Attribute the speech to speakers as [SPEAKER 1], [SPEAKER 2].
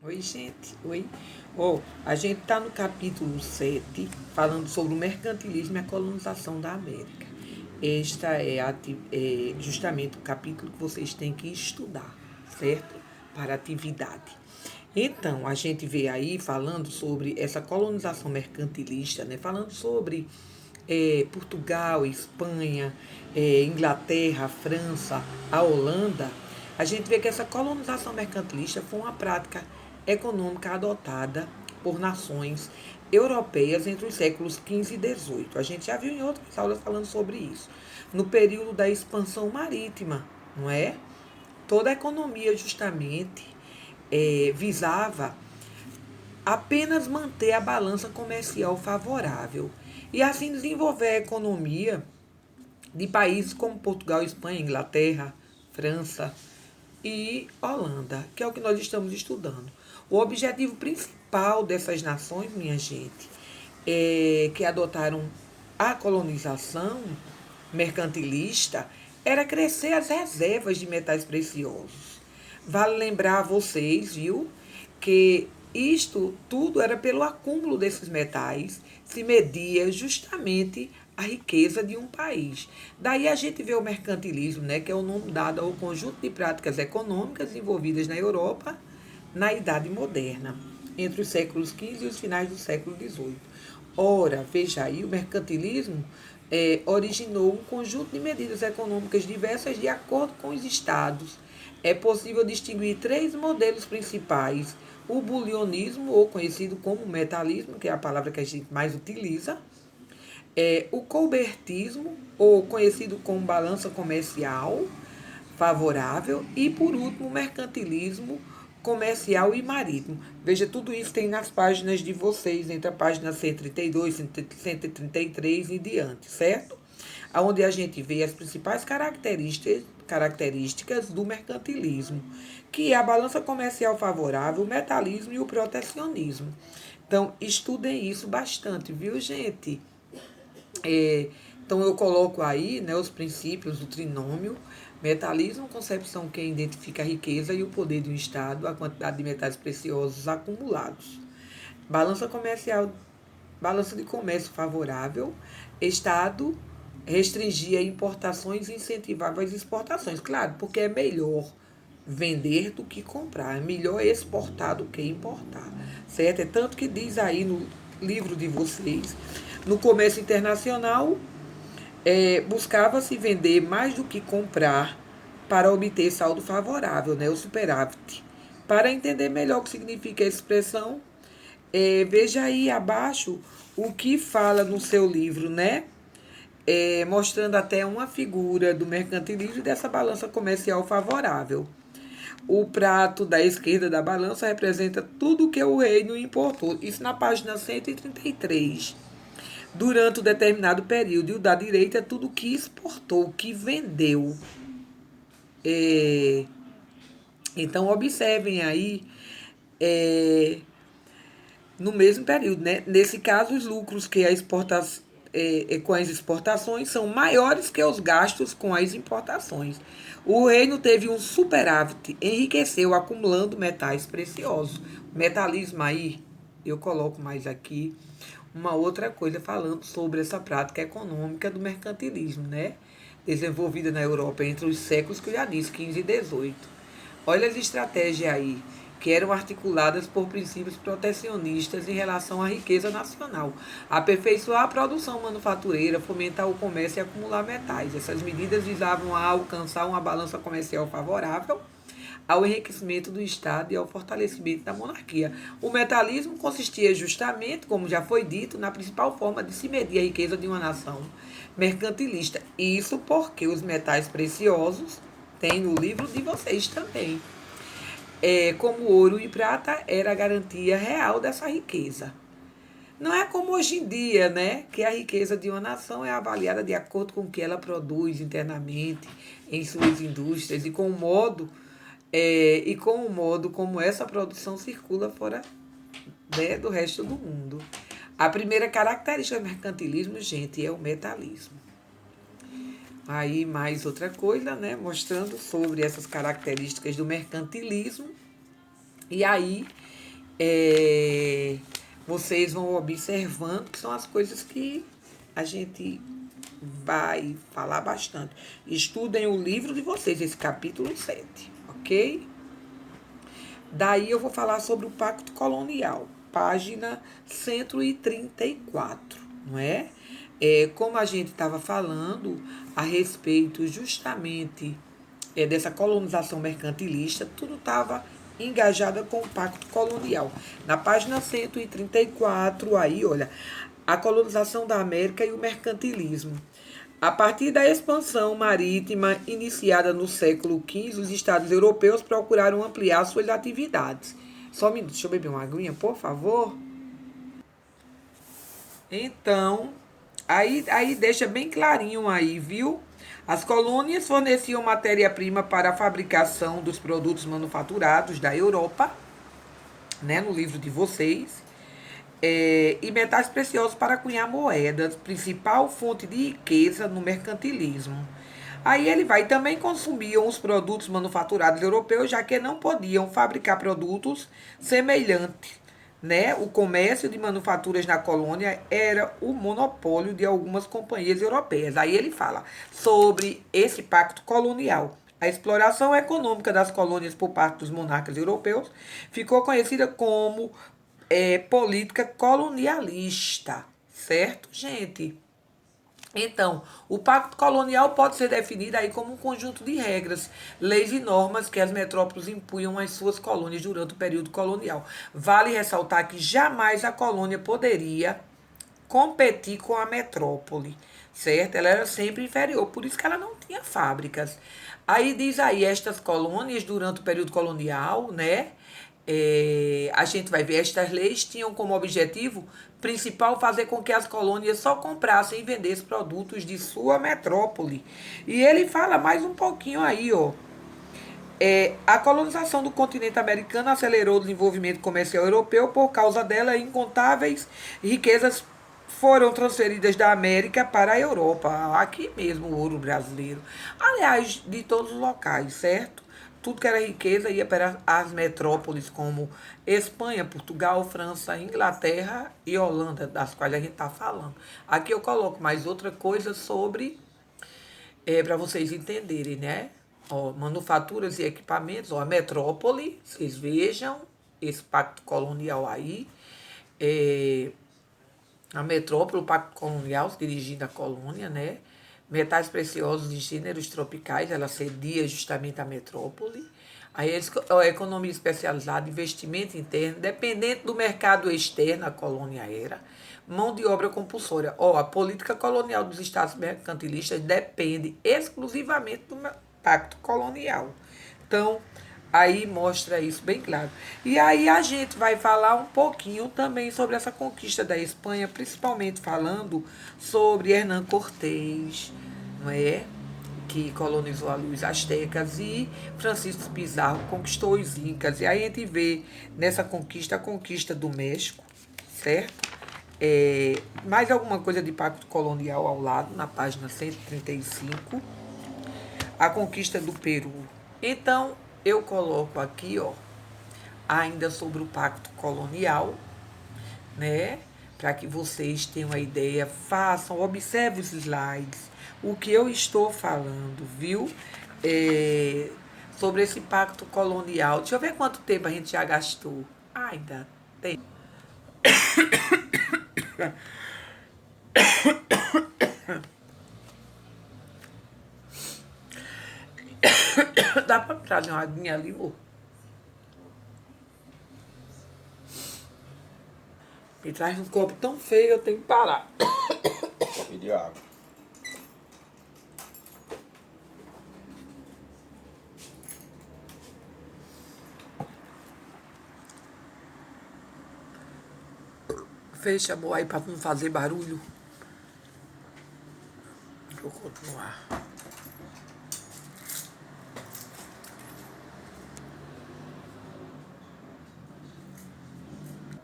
[SPEAKER 1] Oi, gente. Oi. A gente está no capítulo 7 falando sobre o mercantilismo e a colonização da América. Esta é justamente o capítulo que vocês têm que estudar, certo? Para a atividade. Então, a gente vê aí falando sobre essa colonização mercantilista, né? Falando sobre Portugal, Espanha, Inglaterra, França, a Holanda. A gente vê que essa colonização mercantilista foi uma prática econômica adotada por nações europeias entre os séculos XV e XVIII. A gente já viu em outras aulas falando sobre isso. No período da expansão marítima, não é? Toda a economia justamente visava apenas manter a balança comercial favorável e assim desenvolver a economia de países como Portugal, Espanha, Inglaterra, França e Holanda, que é o que nós estamos estudando. O objetivo principal dessas nações, minha gente, que adotaram a colonização mercantilista, era crescer as reservas de metais preciosos. Vale lembrar a vocês, viu, que isto tudo era pelo acúmulo desses metais, se media justamente a riqueza de um país. Daí a gente vê o mercantilismo, né, que é o nome dado ao conjunto de práticas econômicas envolvidas na Europa na Idade Moderna, entre os séculos XV e os finais do século XVIII. Ora, veja aí, o mercantilismo originou um conjunto de medidas econômicas diversas de acordo com os estados. É possível distinguir três modelos principais: o bulionismo, ou conhecido como metalismo, que é a palavra que a gente mais utiliza, o colbertismo, ou conhecido como balança comercial favorável, e, por último, o mercantilismo comercial e marítimo. Veja, tudo isso tem nas páginas de vocês, entre a página 132, 133 e diante, certo? Onde a gente vê as principais características do mercantilismo, que é a balança comercial favorável, o metalismo e o protecionismo. Então, estudem isso bastante, viu, gente? Então, eu coloco aí, né, os princípios do trinômio: metalismo, concepção que identifica a riqueza e o poder de um Estado, a quantidade de metais preciosos acumulados. Balança comercial, balança de comércio favorável, Estado restringia importações e incentivava as exportações. Claro, porque é melhor vender do que comprar, é melhor exportar do que importar, certo? É tanto que diz aí no livro de vocês: no comércio internacional, buscava-se vender mais do que comprar para obter saldo favorável, né, o superávit. Para entender melhor o que significa a expressão, veja aí abaixo o que fala no seu livro, né? Mostrando até uma figura do mercantilismo e dessa balança comercial favorável. O prato da esquerda da balança representa tudo o que o reino importou. Isso na página 133. Durante um determinado período. E o da direita é tudo o que exportou, o que vendeu. É, então, observem aí, é, no mesmo período, né? Nesse caso, os lucros que com as exportações são maiores que os gastos com as importações. O reino teve um superávit, enriqueceu acumulando metais preciosos. Metalismo aí, eu coloco mais aqui uma outra coisa falando sobre essa prática econômica do mercantilismo, né? Desenvolvida na Europa entre os séculos que eu já disse, 15 e 18. Olha as estratégias aí, que eram articuladas por princípios protecionistas em relação à riqueza nacional. Aperfeiçoar a produção manufatureira, fomentar o comércio e acumular metais. Essas medidas visavam a alcançar uma balança comercial favorável ao enriquecimento do Estado e ao fortalecimento da monarquia. O metalismo consistia justamente, como já foi dito, na principal forma de se medir a riqueza de uma nação mercantilista. Isso porque os metais preciosos tem no livro de vocês também. Como ouro e prata era a garantia real dessa riqueza. Não é como hoje em dia, né? Que a riqueza de uma nação é avaliada de acordo com o que ela produz internamente em suas indústrias e com o modo como essa produção circula fora, né, do resto do mundo. A primeira característica do mercantilismo, gente, é o metalismo. Aí mais outra coisa, né, mostrando sobre essas características do mercantilismo. E aí vocês vão observando que são as coisas que a gente vai falar bastante. Estudem o livro de vocês, esse capítulo 7, ok? Daí eu vou falar sobre o Pacto Colonial, página 134, não é? Como a gente estava falando a respeito justamente dessa colonização mercantilista, tudo estava engajada com o Pacto Colonial. Na página 134, aí, olha, a colonização da América e o mercantilismo. A partir da expansão marítima iniciada no século XV, os estados europeus procuraram ampliar suas atividades. Só um minuto, deixa eu beber uma aguinha, por favor. Então, aí deixa bem clarinho aí, viu? As colônias forneciam matéria-prima para a fabricação dos produtos manufaturados da Europa, né, no livro de vocês, e metais preciosos para cunhar moedas, principal fonte de riqueza no mercantilismo. Aí ele vai, também consumiam os produtos manufaturados europeus, já que não podiam fabricar produtos semelhantes. Né? O comércio de manufaturas na colônia era o monopólio de algumas companhias europeias. Aí ele fala sobre esse pacto colonial. A exploração econômica das colônias por parte dos monarcas europeus ficou conhecida como política colonialista, certo, gente? Então, o pacto colonial pode ser definido aí como um conjunto de regras, leis e normas que as metrópoles impunham às suas colônias durante o período colonial. Vale ressaltar que jamais a colônia poderia competir com a metrópole, certo? Ela era sempre inferior, por isso que ela não tinha fábricas. Aí diz aí, estas colônias durante o período colonial, né? A gente vai ver, estas leis tinham como objetivo principal fazer com que as colônias só comprassem e vendessem produtos de sua metrópole. E ele fala mais um pouquinho aí, ó. A colonização do continente americano acelerou o desenvolvimento comercial europeu. Por causa dela, incontáveis riquezas foram transferidas da América para a Europa. Aqui mesmo o ouro brasileiro. Aliás, de todos os locais, certo? Tudo que era riqueza ia para as metrópoles como Espanha, Portugal, França, Inglaterra e Holanda, das quais a gente está falando. Aqui eu coloco mais outra coisa sobre, para vocês entenderem, né? Ó, manufaturas e equipamentos, ó, a metrópole, vocês vejam esse pacto colonial aí. A metrópole, o pacto colonial, dirigindo a colônia, né? Metais preciosos de gêneros tropicais, ela cedia justamente a metrópole. Aí a economia especializada, investimento interno, dependente do mercado externo, a colônia era. Mão de obra compulsória. A política colonial dos estados mercantilistas depende exclusivamente do pacto colonial. Então, aí mostra isso bem claro. E aí a gente vai falar um pouquinho também sobre essa conquista da Espanha, principalmente falando sobre Hernán Cortés, não é? Que colonizou ali os astecas, e Francisco Pizarro conquistou os incas. E aí a gente vê nessa conquista a conquista do México, certo? Mais alguma coisa de pacto colonial ao lado, na página 135. A conquista do Peru. Então, eu coloco aqui, ó, ainda sobre o pacto colonial, né? Para que vocês tenham uma ideia, façam, observem os slides, o que eu estou falando, viu? Sobre esse pacto colonial. Deixa eu ver quanto tempo a gente já gastou. Ainda tem. Dá para trazer uma aguinha ali, amor? Me traz um copo tão feio, eu tenho que parar.
[SPEAKER 2] Pedi água.
[SPEAKER 1] Fecha, amor, aí para não fazer barulho. Vou continuar.